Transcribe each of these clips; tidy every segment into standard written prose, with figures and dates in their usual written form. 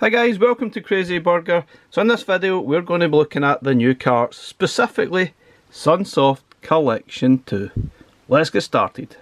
Hi guys, welcome to Crazy Burger. So in this video we're going to be looking at the new carts, specifically Sunsoft Collection 2. Let's get started.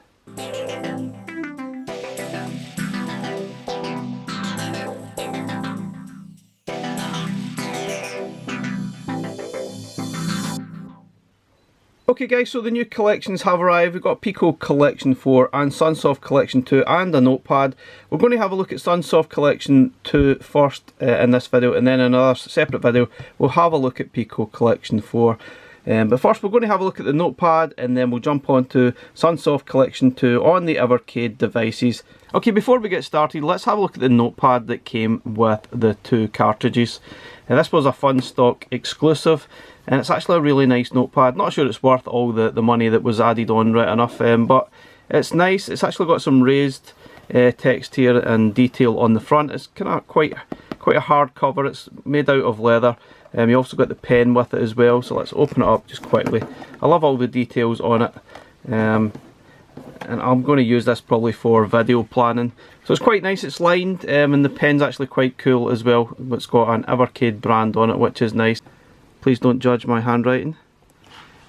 Okay guys, so the new collections have arrived. We've got Pico Collection 4 and Sunsoft Collection 2 and a Notepad. We're going to have a look at Sunsoft Collection 2 first in this video, and then in another separate video we'll have a look at Pico Collection 4. But first we're going to have a look at the Notepad, and then we'll jump on to Sunsoft Collection 2 on the Evercade devices. Okay, before we get started, let's have a look at the Notepad that came with the two cartridges. This was a Fun Stock exclusive, and it's actually a really nice Notepad. Not sure it's worth all the money that was added on right enough, but it's nice. It's actually got some raised text here and detail on the front. It's kind of quite a hard cover. It's made out of leather. You also got the pen with it as well, so let's open it up just quickly. I love all the details on it, and I'm going to use this probably for video planning. So it's quite nice. It's lined, and the pen's actually quite cool as well. It's got an Evercade brand on it, which is nice. Please don't judge my handwriting.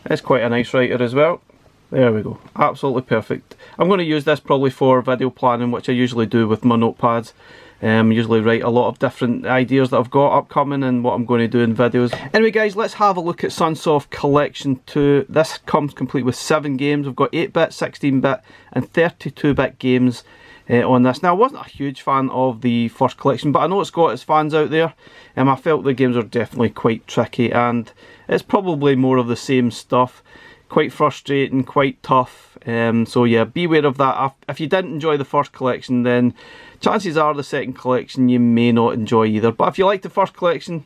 It's quite a nice writer as well. There we go, absolutely perfect. I'm going to use this probably for video planning, which I usually do with my notepads. Usually write a lot of different ideas that I've got upcoming and what I'm going to do in videos. Anyway guys, let's have a look at Sunsoft Collection 2. This comes complete with 7 games. We've got 8-bit, 16-bit and 32-bit games on this. Now I wasn't a huge fan of the first collection, but I know it's got its fans out there. I felt the games are definitely quite tricky, and it's probably more of the same stuff. Quite frustrating, quite tough, so yeah, beware of that. If you didn't enjoy the first collection, then chances are the second collection you may not enjoy either. But if you like the first collection,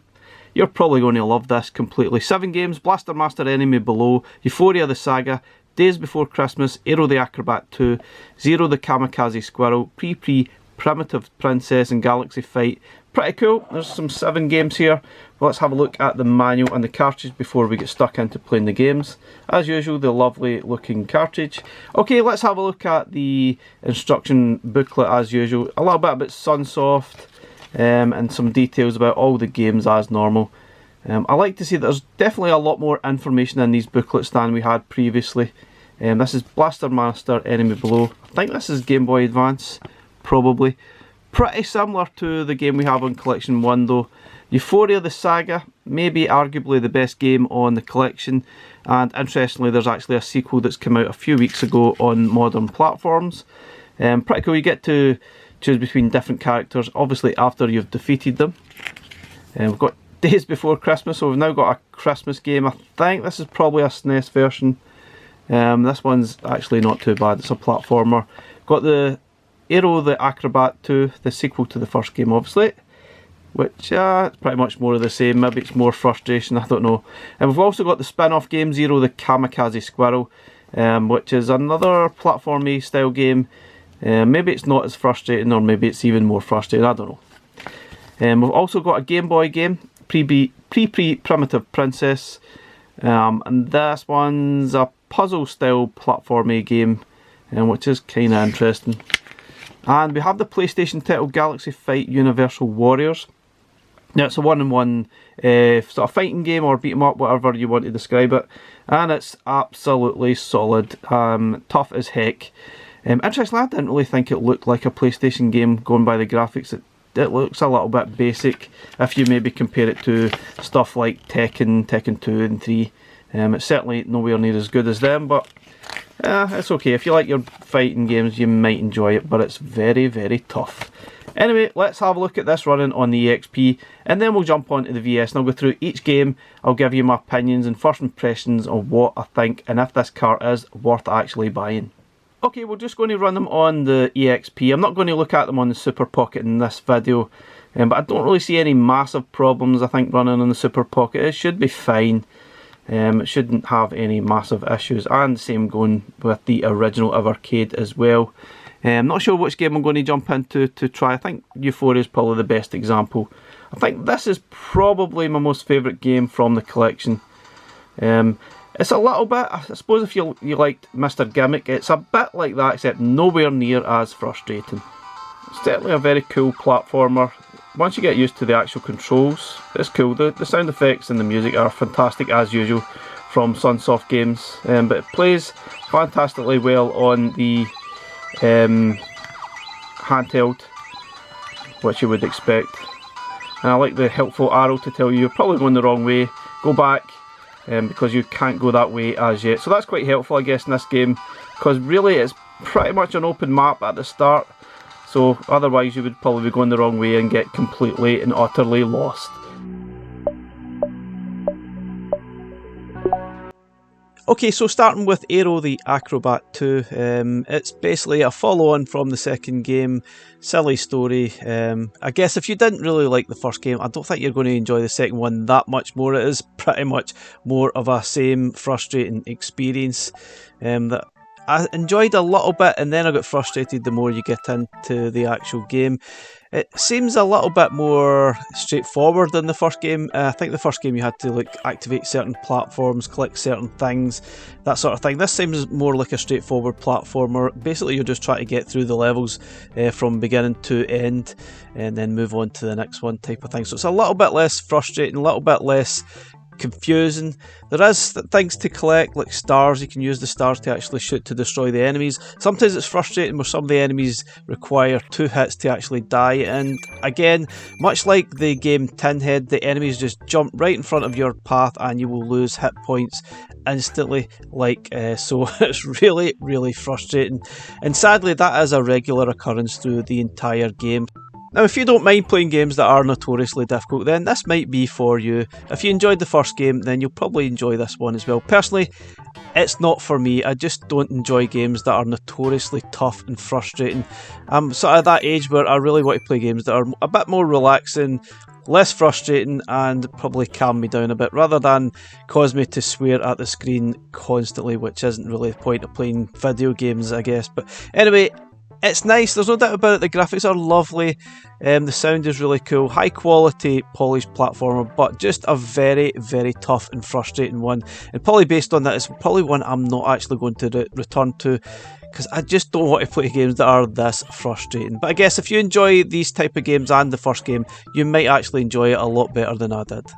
you're probably going to love this completely. 7 games: Blaster Master Enemy Below, Ufouria the Saga, Daze Before Christmas, Aero the Acrobat 2, Zero the Kamikaze Squirrel, Pri Pri Primitive Princess and Galaxy Fight. Pretty cool. There's some 7 games here. Well, let's have a look at the manual and the cartridge before we get stuck into playing the games. As usual, the lovely looking cartridge. Okay, let's have a look at the instruction booklet as usual. A little bit about Sunsoft, and some details about all the games as normal. I like to see that there's definitely a lot more information in these booklets than we had previously. This is Blaster Master Enemy Below. I think this is Game Boy Advance, probably. Pretty similar to the game we have on Collection 1 though. Ufouria the Saga, maybe arguably the best game on the collection, and interestingly there's actually a sequel that's come out a few weeks ago on modern platforms. Pretty cool. You get to choose between different characters, obviously after you've defeated them. We've got Days Before Christmas, so we've now got a Christmas game. I think this is probably a SNES version. This one's actually not too bad, it's a platformer. Got the Aero the Acrobat 2, the sequel to the first game obviously, which it's pretty much more of the same. Maybe it's more frustration, I don't know. And we've also got the spin-off game, Zero the Kamikaze Squirrel, which is another platformy style game. Maybe it's not as frustrating, or maybe it's even more frustrating, I don't know. We've also got a Game Boy game, Pri Pri Primitive Princess, and this one's a puzzle style platformy game, which is kind of interesting. And we have the PlayStation title Galaxy Fight Universal Warriors. Now it's a one-on-one sort of fighting game, or beat 'em up, whatever you want to describe it. And it's absolutely solid, tough as heck. Interestingly, I didn't really think it looked like a PlayStation game going by the graphics. It looks a little bit basic if you maybe compare it to stuff like Tekken 2 and 3. It's certainly nowhere near as good as them, but it's okay. If you like your fighting games, you might enjoy it, but it's very, very tough. Anyway, let's have a look at this running on the EXP, and then we'll jump onto the VS and I'll go through each game. I'll give you my opinions and first impressions of what I think and if this cart is worth actually buying. Okay, we're just going to run them on the EXP. I'm not going to look at them on the Super Pocket in this video, but I don't really see any massive problems. I think running on the Super Pocket, it should be fine. It shouldn't have any massive issues, and the same going with the original Evercade as well. I'm not sure which game I'm going to jump into to try. I think Ufouria is probably the best example. I think this is probably my most favourite game from the collection. It's a little bit, I suppose if you liked Mr. Gimmick, it's a bit like that, except nowhere near as frustrating. It's definitely a very cool platformer. once you get used to the actual controls, it's cool. The sound effects and the music are fantastic as usual from Sunsoft games, but it plays fantastically well on the handheld, which you would expect. And I like the helpful arrow to tell you you're probably going the wrong way, go back, because you can't go that way as yet. So that's quite helpful, I guess, in this game, because really it's pretty much an open map at the start, so otherwise you would probably be going the wrong way and get completely and utterly lost. Okay, so starting with Aero the Acrobat 2, it's basically a follow-on from the second game, silly story. I guess if you didn't really like the first game, I don't think you're going to enjoy the second one that much more. It is pretty much more of a same frustrating experience that I enjoyed a little bit, and then I got frustrated the more you get into the actual game. It seems a little bit more straightforward than the first game. I think the first game you had to activate certain platforms, click certain things, that sort of thing. This seems more like a straightforward platformer. Basically you're just trying to get through the levels from beginning to end and then move on to the next one type of thing. So it's a little bit less frustrating, a little bit less confusing. There is things to collect, like stars. You can use the stars to actually shoot to destroy the enemies. Sometimes it's frustrating where some of the enemies require 2 hits to actually die, and again, much like the game Tinhead, the enemies just jump right in front of your path and you will lose hit points instantly, so it's really frustrating, and sadly that is a regular occurrence through the entire game. Now, if you don't mind playing games that are notoriously difficult, then this might be for you. If you enjoyed the first game, then you'll probably enjoy this one as well. Personally, it's not for me. I just don't enjoy games that are notoriously tough and frustrating. I'm sort of at that age where I really want to play games that are a bit more relaxing, less frustrating, and probably calm me down a bit, rather than cause me to swear at the screen constantly, which isn't really the point of playing video games, I guess. But anyway, it's nice, there's no doubt about it. The graphics are lovely, the sound is really cool, high quality polished platformer, but just a very tough and frustrating one. And probably based on that, it's probably one I'm not actually going to return to, because I just don't want to play games that are this frustrating. But I guess if you enjoy these type of games and the first game, you might actually enjoy it a lot better than I did.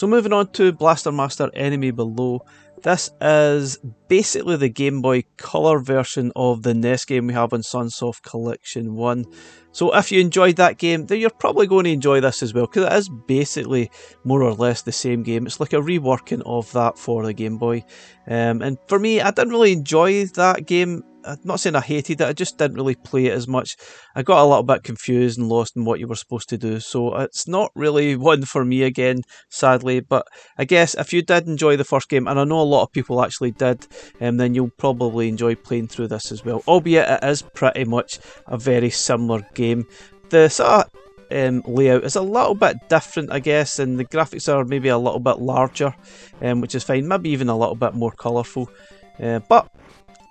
So moving on to Blaster Master Enemy Below. This is basically the Game Boy Color version of the NES game we have on Sunsoft Collection 1. So if you enjoyed that game, then you're probably going to enjoy this as well, because it is basically more or less the same game. It's like a reworking of that for the Game Boy. And for me, I didn't really enjoy that game. I'm not saying I hated it, I just didn't really play it as much. I got a little bit confused and lost in what you were supposed to do, so it's not really one for me again, sadly. But I guess if you did enjoy the first game, and I know a lot of people actually did, then you'll probably enjoy playing through this as well, albeit it is pretty much a very similar game. The sort of layout is a little bit different, I guess, and the graphics are maybe a little bit larger, which is fine, maybe even a little bit more colourful, but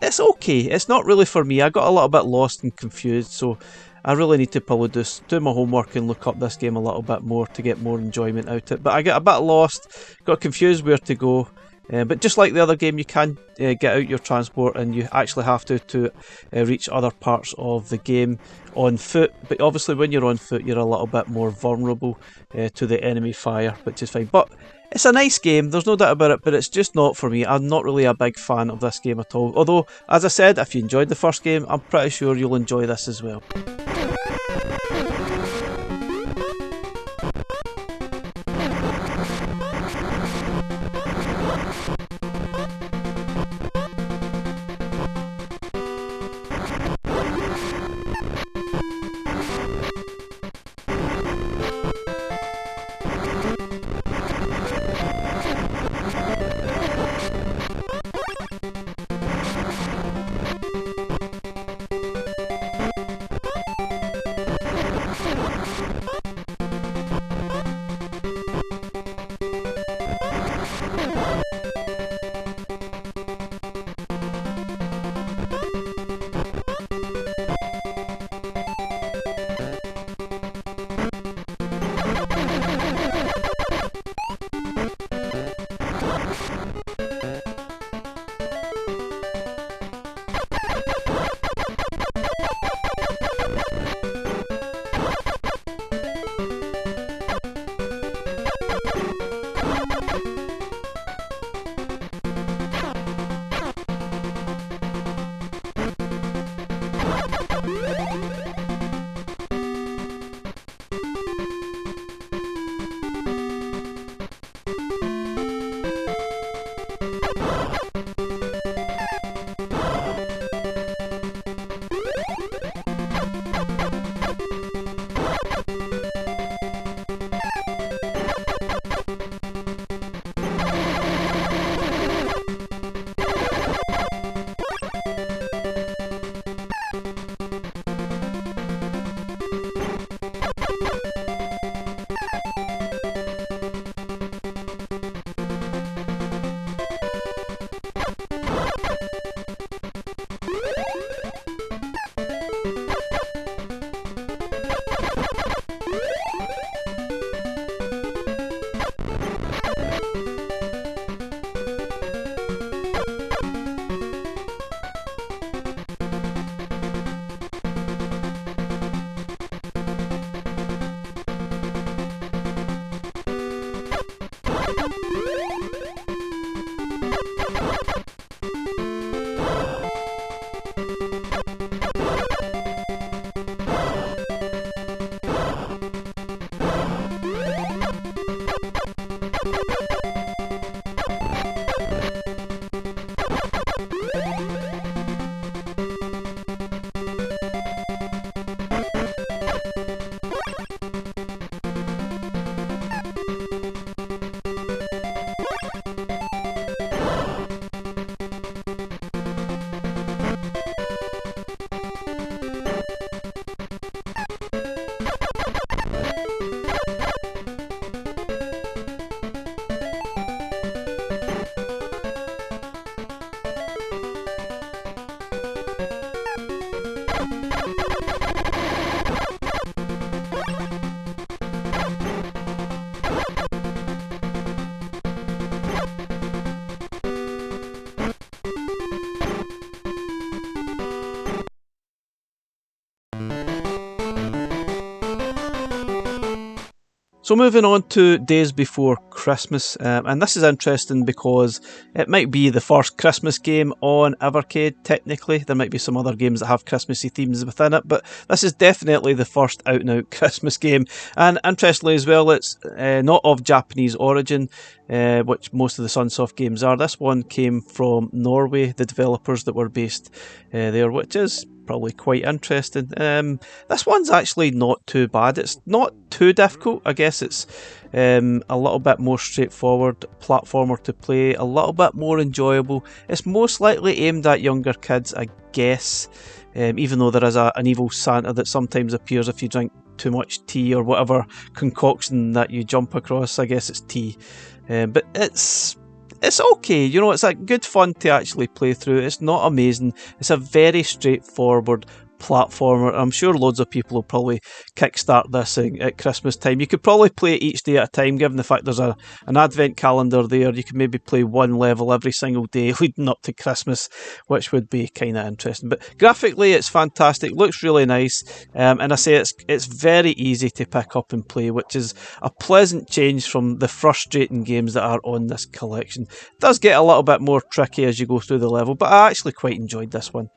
it's okay. It's not really for me. I got a little bit lost and confused, so I really need to probably do my homework and look up this game a little bit more to get more enjoyment out of it. But I got a bit lost, got confused where to go. But just like the other game, you can get out your transport, and you actually have to reach other parts of the game on foot. But obviously when you're on foot, you're a little bit more vulnerable to the enemy fire, which is fine. But it's a nice game, there's no doubt about it, but it's just not for me. I'm not really a big fan of this game at all. Although, as I said, if you enjoyed the first game, I'm pretty sure you'll enjoy this as well. So moving on to Days Before Christmas, and this is interesting because it might be the first Christmas game on Evercade. Technically, there might be some other games that have Christmassy themes within it, but this is definitely the first out-and-out Christmas game. And interestingly as well, it's not of Japanese origin, which most of the Sunsoft games are. This one came from Norway, the developers that were based there, which is probably quite interesting. This one's actually not too bad. It's not too difficult. I guess it's a little bit more straightforward platformer to play, a little bit more enjoyable. It's most likely aimed at younger kids, I guess, even though there is an evil Santa that sometimes appears if you drink too much tea or whatever concoction that you jump across. I guess it's tea, but it's okay, you know, it's a good fun to actually play through. It's not amazing. It's a very straightforward platformer. I'm sure loads of people will probably kickstart this at Christmas time. You could probably play it each day at a time, given the fact there's an advent calendar there. You could maybe play one level every single day leading up to Christmas, which would be kind of interesting. But graphically, it's fantastic, looks really nice, and I say it's very easy to pick up and play, which is a pleasant change from the frustrating games that are on this collection. It does get a little bit more tricky as you go through the level, but I actually quite enjoyed this one.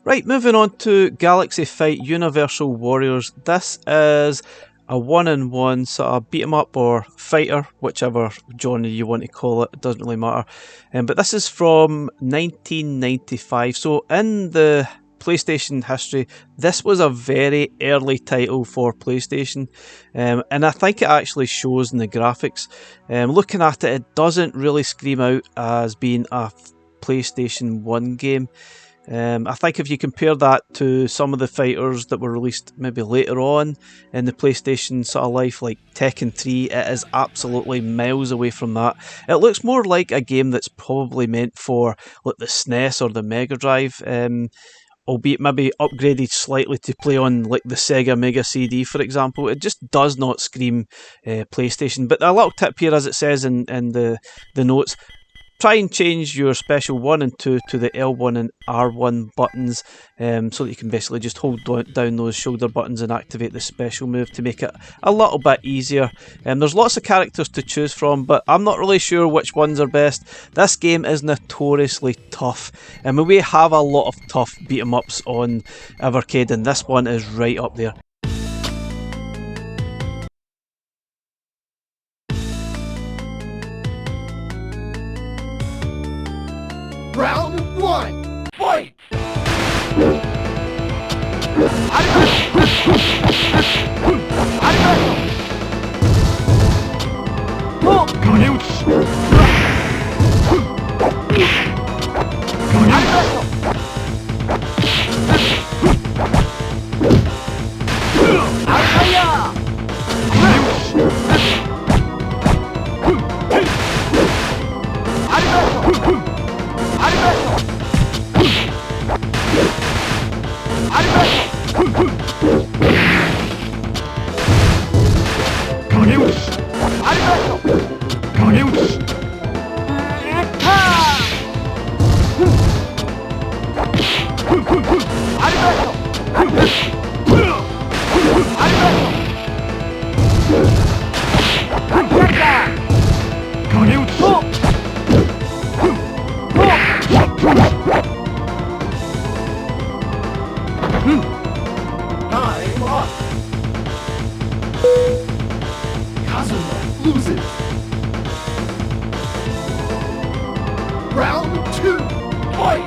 Right, moving on to Galaxy Fight Universal Warriors. This is a one-on-one sort of beat 'em up or fighter, whichever genre you want to call it. It doesn't really matter. But this is from 1995. So in the PlayStation history, this was a very early title for PlayStation, and I think it actually shows in the graphics. Looking at it, it doesn't really scream out as being a PlayStation 1 game. I think if you compare that to some of the fighters that were released maybe later on in the PlayStation sort of life, like Tekken 3, it is absolutely miles away from that. It looks more like a game that's probably meant for like the SNES or the Mega Drive, albeit maybe upgraded slightly to play on like the Sega Mega CD, for example. It just does not scream PlayStation. But a little tip here, as it says in the notes, try and change your special 1 and 2 to the L1 and R1 buttons, so that you can basically just hold down those shoulder buttons and activate the special move to make it a little bit easier. There's lots of characters to choose from, but I'm not really sure which ones are best. This game is notoriously tough, and we have a lot of tough beat 'em ups on Evercade, and this one is right up there. Round 1, fight! Round 2, fight!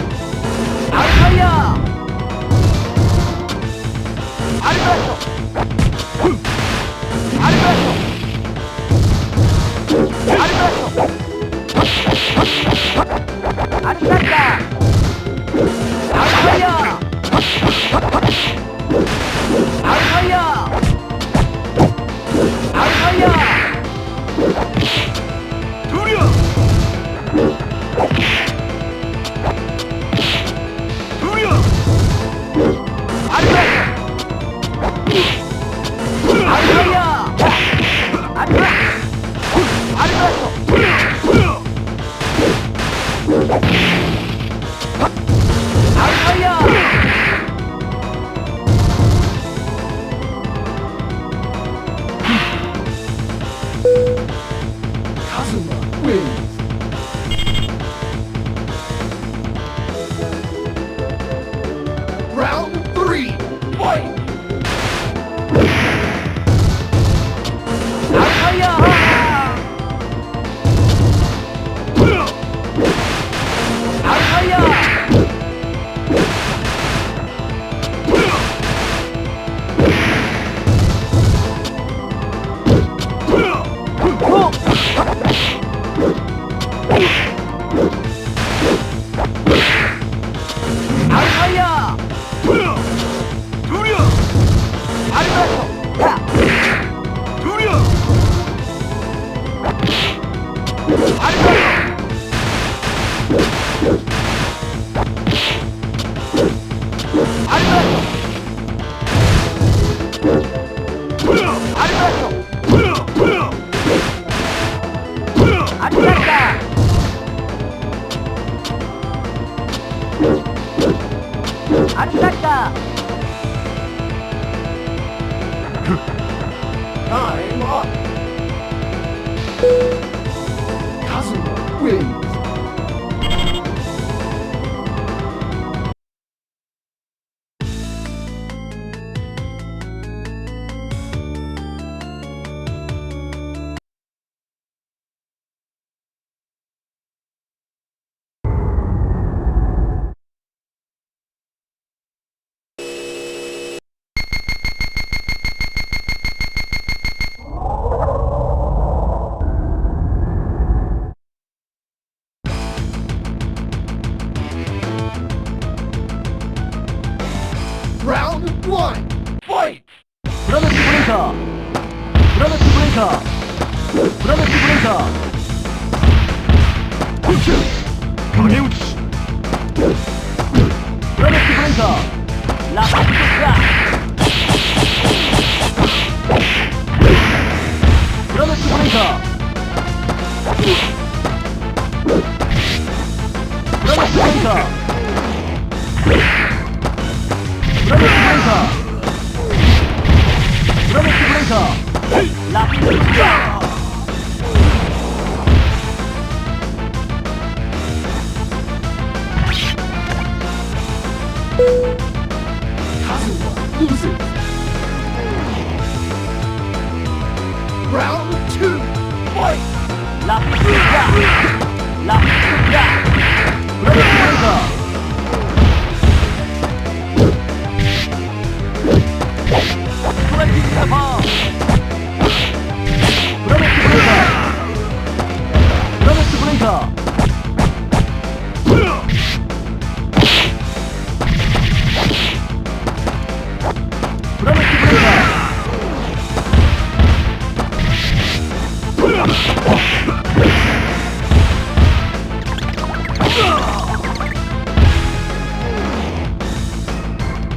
Time up. Kazuma wins. Round one. Fight. Kazuma loses. Round two. Fight.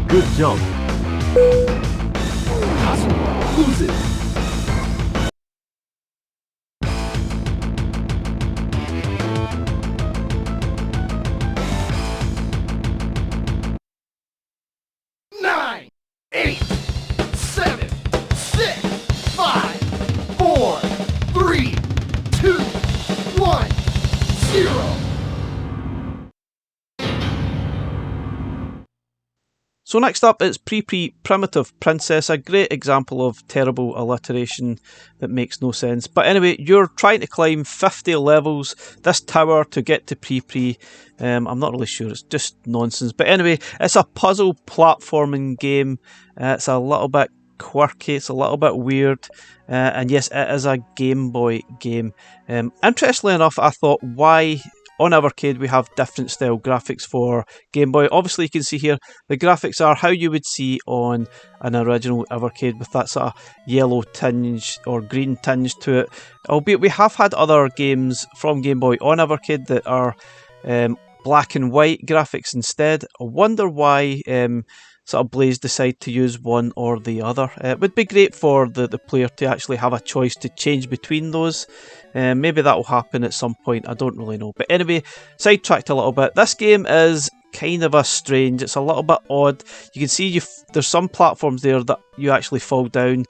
Good job. Kazuma loses. Nine, 8, 7, 6, 5, 4, 3, 2, 1, 0. So next up it's Pri Pri Princess, a great example of terrible alliteration that makes no sense. But anyway, you're trying to climb 50 levels, this tower, to get to Pri Pri. I'm not really sure, it's just nonsense. But anyway, it's a puzzle platforming game. It's a little bit quirky, it's a little bit weird. And yes, it is a Game Boy game. Interestingly enough, I thought, why... On Evercade we have different style graphics for Game Boy. Obviously you can see here the graphics are how you would see on an original Evercade, with that sort of yellow tinge or green tinge to it. Albeit we have had other games from Game Boy on Evercade that are black and white graphics instead. I wonder why sort of Blaze decide to use one or the other. It would be great for the player to actually have a choice to change between those. Maybe that will happen at some point, I don't really know. But anyway, sidetracked a little bit. This game is kind of a strange, it's a little bit odd. You can see there's some platforms there that you actually fall down.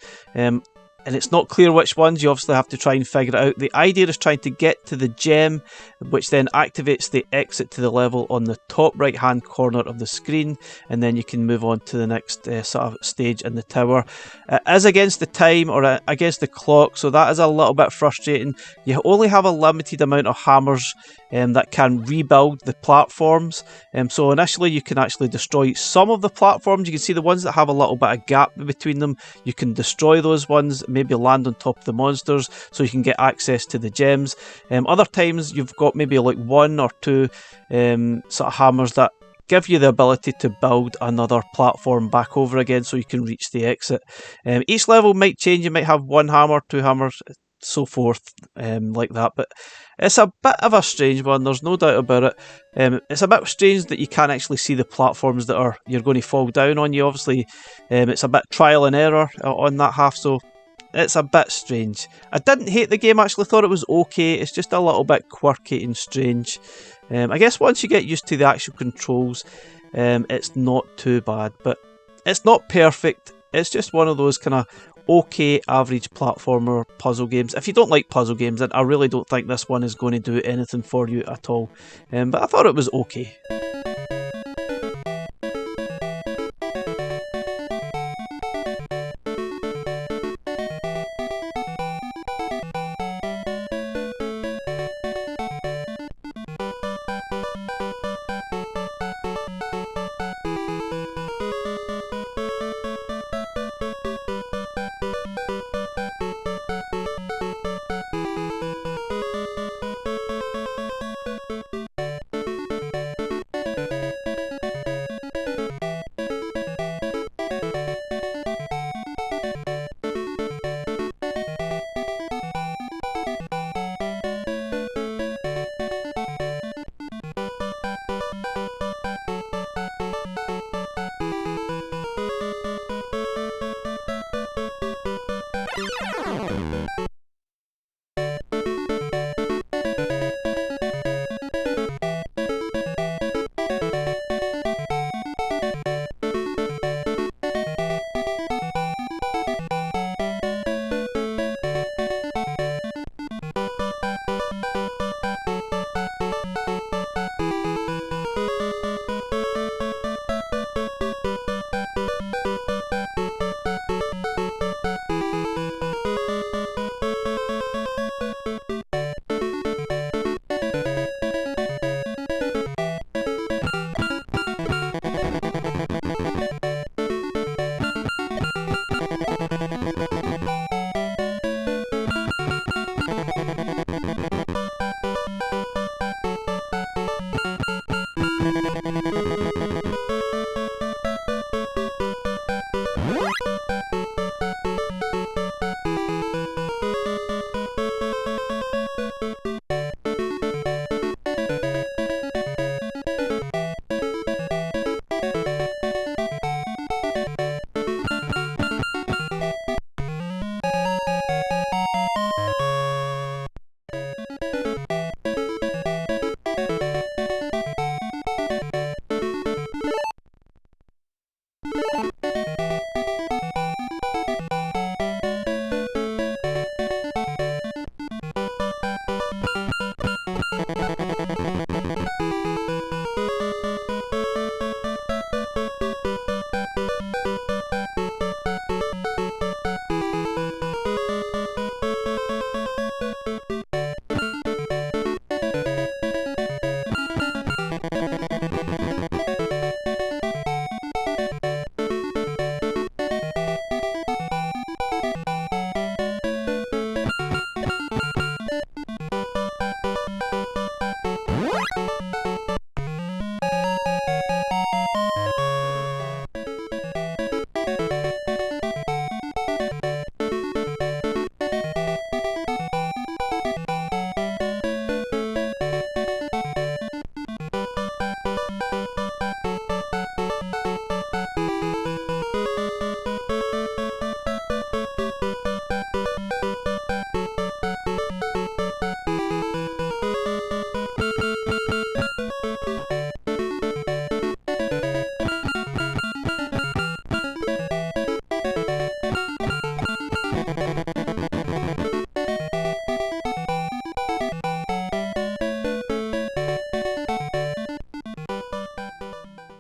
And it's not clear which ones, you obviously have to try and figure it out. The idea is trying to get to the gem, which then activates the exit to the level on the top right hand corner of the screen, and then you can move on to the next sort of stage in the tower. It is against the time, or against the clock, so that is a little bit frustrating. You only have a limited amount of hammers that can rebuild the platforms. So initially you can actually destroy some of the platforms. You can see the ones that have a little bit of gap between them, you can destroy those ones, maybe land on top of the monsters so you can get access to the gems. Other times you've got maybe like one or two sort of hammers that give you the ability to build another platform back over again so you can reach the exit. Each level might change, you might have one hammer, two hammers, so forth, like that. But it's a bit of a strange one, there's no doubt about it. It's a bit strange that you can't actually see the platforms that you're going to fall down on you. Obviously, it's a bit trial and error on that half, so it's a bit strange. I didn't hate the game, actually thought it was okay. It's just a little bit quirky and strange. I guess once you get used to the actual controls, it's not too bad, but it's not perfect. It's just one of those kind of okay average platformer puzzle games. If you don't like puzzle games, then I really don't think this one is going to do anything for you at all. But I thought it was okay.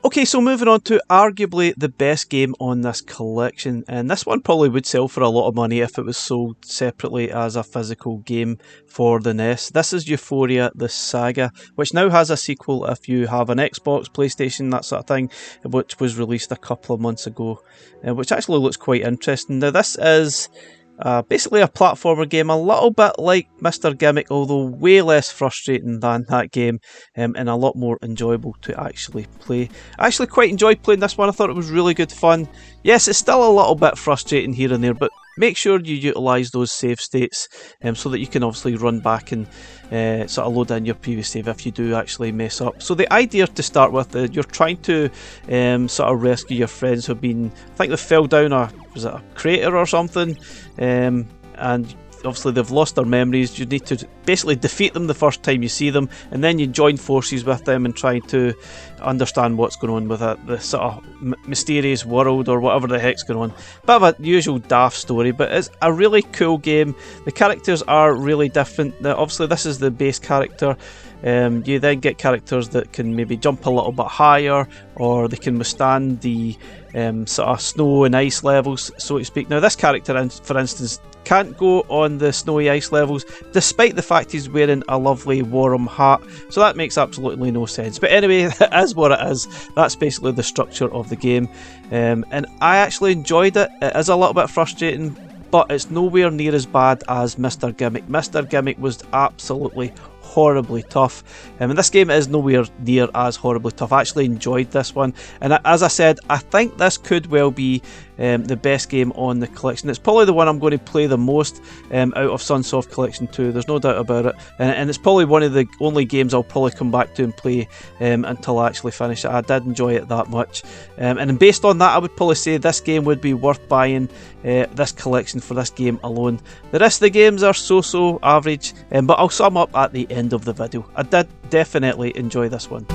Okay, so moving on to arguably the best game on this collection, and this one probably would sell for a lot of money if it was sold separately as a physical game for the NES. This is Ufouria the Saga, which now has a sequel if you have an Xbox, PlayStation, that sort of thing, which was released a couple of months ago, which actually looks quite interesting. Now this is basically a platformer game, a little bit like Mr. Gimmick, although way less frustrating than that game, and a lot more enjoyable to actually play. I actually quite enjoyed playing this one. I thought it was really good fun. Yes, it's still a little bit frustrating here and there, but make sure you utilise those save states so that you can obviously run back and sort of load in your previous save if you do actually mess up. So the idea to start with, you're trying to sort of rescue your friends who've been, I think they fell down a crater or something, and obviously they've lost their memories. You need to basically defeat them the first time you see them, and then you join forces with them and try to understand what's going on with the sort of mysterious world or whatever the heck's going on. Bit of a usual daft story, but it's a really cool game. The characters are really different. Now, obviously this is the base character. You then get characters that can maybe jump a little bit higher, or they can withstand the sort of snow and ice levels, so to speak. Now this character, for instance, can't go on the snowy ice levels, despite the fact he's wearing a lovely Warham hat, so that makes absolutely no sense. But anyway, it is what it is. That's basically the structure of the game, and I actually enjoyed it. It is a little bit frustrating, but it's nowhere near as bad as Mr. Gimmick. Mr. Gimmick was absolutely horribly tough, and this game is nowhere near as horribly tough. I actually enjoyed this one, and as I said, I think this could well be the best game on the collection. It's probably the one I'm going to play the most out of Sunsoft Collection 2, there's no doubt about it, and it's probably one of the only games I'll probably come back to and play until I actually finish it. I did enjoy it that much, and based on that, I would probably say this game would be worth buying this collection for this game alone. The rest of the games are so average, but I'll sum up at the end of the video. I did definitely enjoy this one.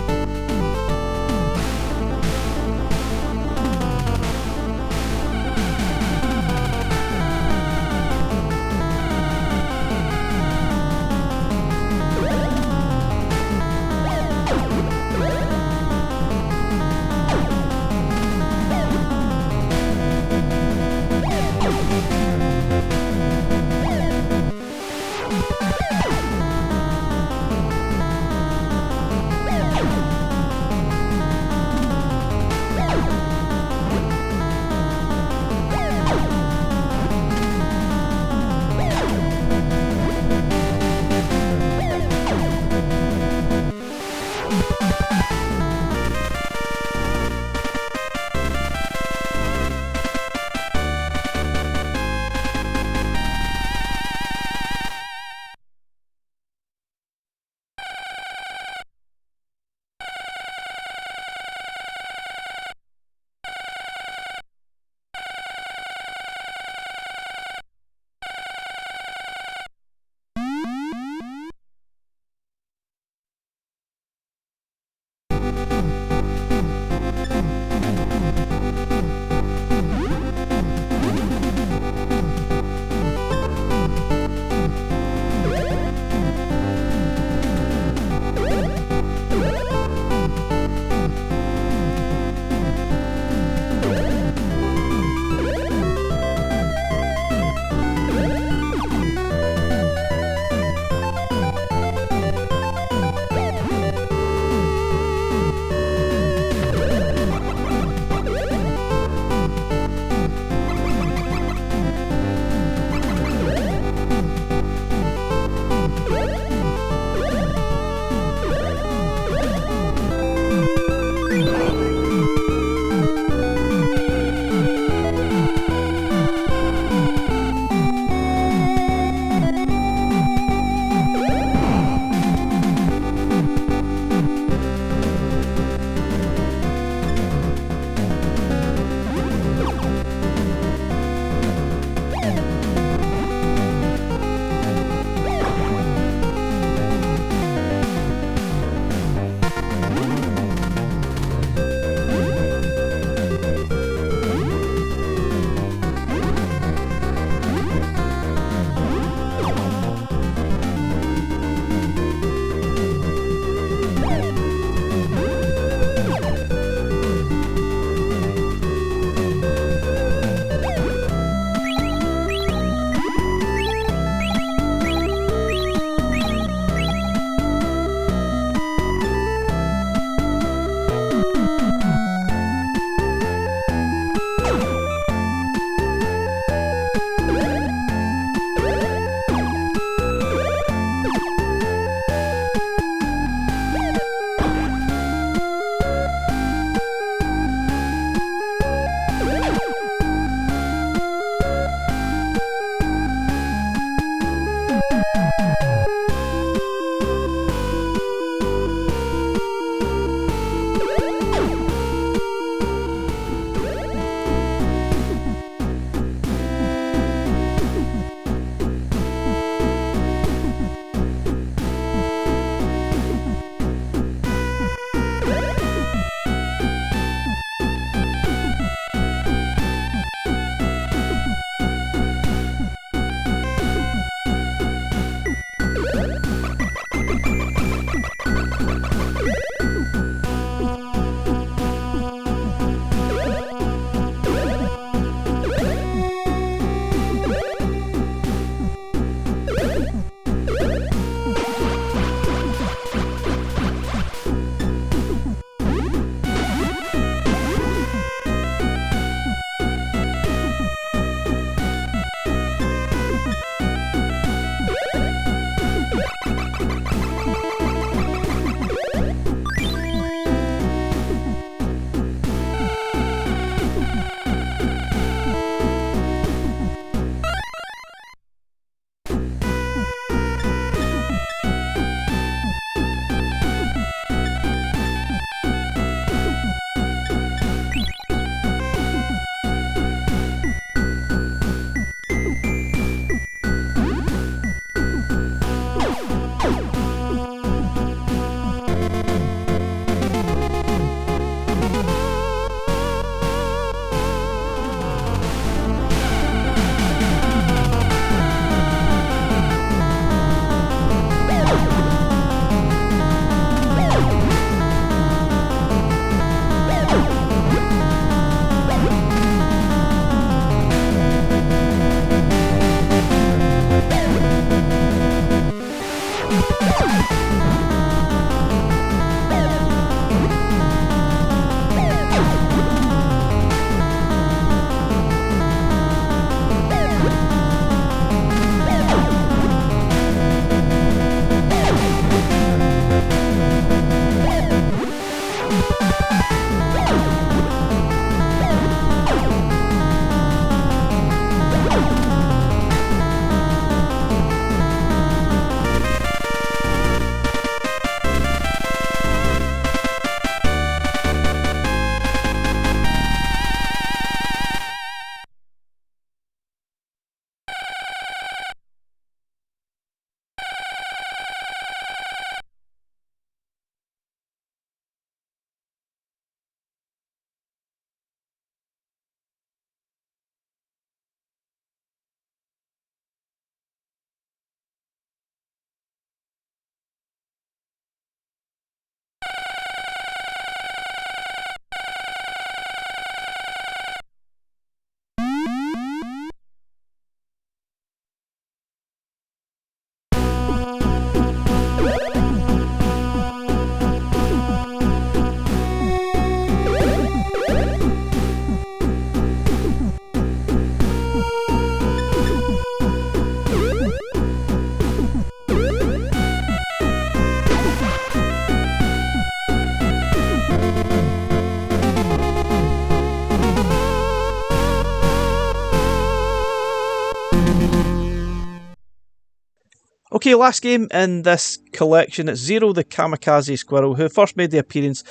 Okay, last game in this collection, it's Zero the Kamikaze Squirrel, who first made the appearance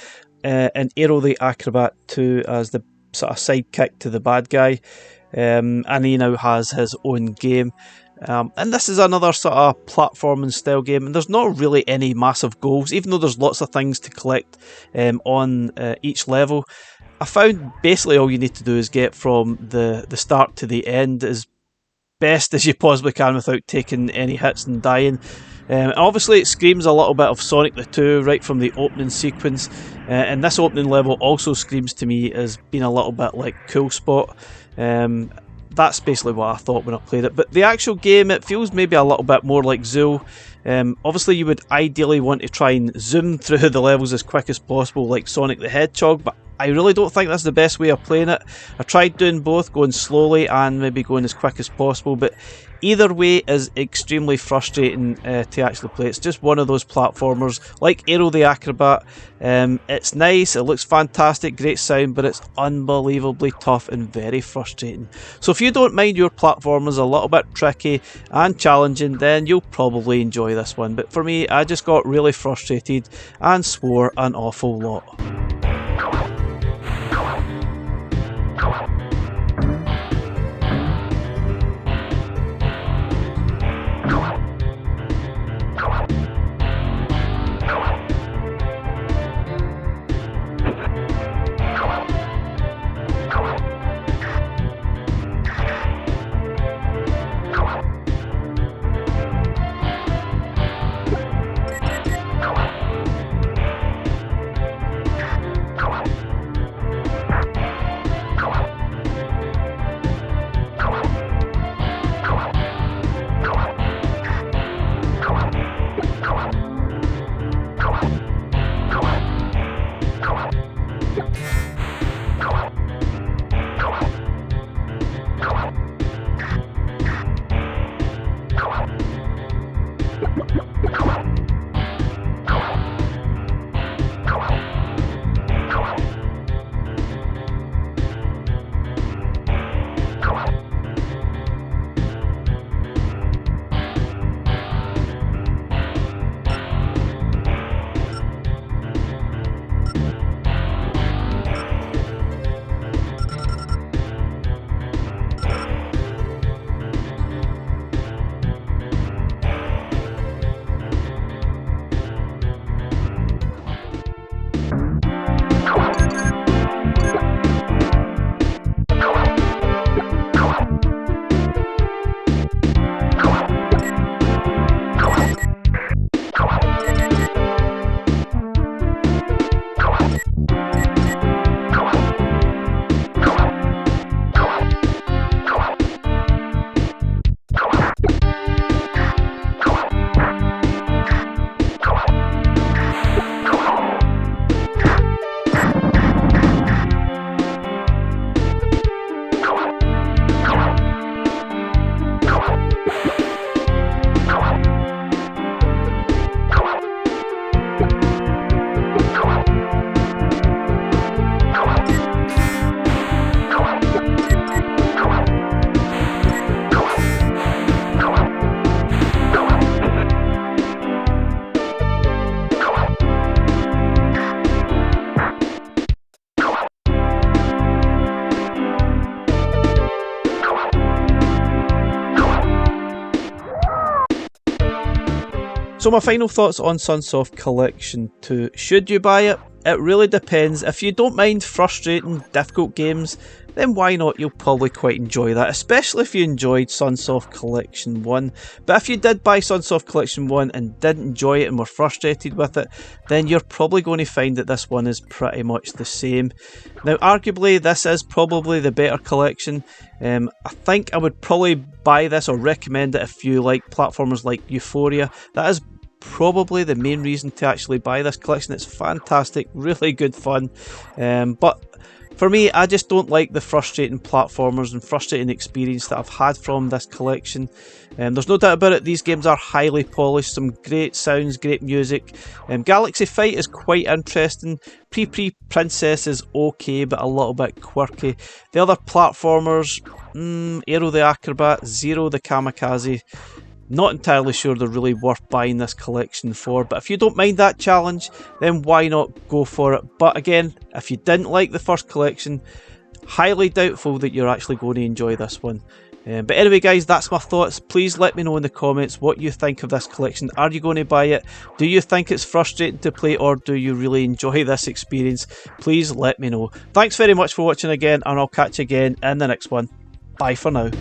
in Aero the Acrobat 2 as the sort of sidekick to the bad guy, and he now has his own game. And this is another sort of platforming style game, and there's not really any massive goals, even though there's lots of things to collect on each level. I found basically all you need to do is get from the start to the end as best as you possibly can without taking any hits and dying. Obviously it screams a little bit of Sonic the 2 right from the opening sequence, and this opening level also screams to me as being a little bit like Cool Spot. That's basically what I thought when I played it, but the actual game, it feels maybe a little bit more like Zool. Obviously you would ideally want to try and zoom through the levels as quick as possible like Sonic the Hedgehog, but I really don't think that's the best way of playing it. I tried doing both, going slowly and maybe going as quick as possible, but either way is extremely frustrating to actually play. It's just one of those platformers like Aero the Acrobat. It's nice, it looks fantastic, great sound, but it's unbelievably tough and very frustrating. So if you don't mind your platformers a little bit tricky and challenging, then you'll probably enjoy this one. But for me, I just got really frustrated and swore an awful lot. So my final thoughts on Sunsoft Collection 2. Should you buy it? It really depends. If you don't mind frustrating, difficult games, then why not? You'll probably quite enjoy that, especially if you enjoyed Sunsoft Collection 1. But if you did buy Sunsoft Collection 1 and didn't enjoy it and were frustrated with it, then you're probably going to find that this one is pretty much the same. Now, arguably, this is probably the better collection. I think I would probably buy this or recommend it if you like platformers like Ufouria. That is probably the main reason to actually buy this collection. It's fantastic, really good fun. But for me, I just don't like the frustrating platformers and frustrating experience that I've had from this collection. There's no doubt about it, these games are highly polished, some great sounds, great music. Galaxy Fight is quite interesting. Pri Pri Princess is okay, but a little bit quirky. The other platformers, Aero the Acrobat, Zero the Kamikaze, Not entirely sure they're really worth buying this collection for, but if you don't mind that challenge, then why not go for it? But again, if you didn't like the first collection, highly doubtful that you're actually going to enjoy this one. But anyway guys, that's my thoughts. Please let me know in the comments what you think of this collection. Are you going to buy it? Do you think it's frustrating to play, or do you really enjoy this experience? Please let me know. Thanks very much for watching again, and I'll catch you again in the next one. Bye for now.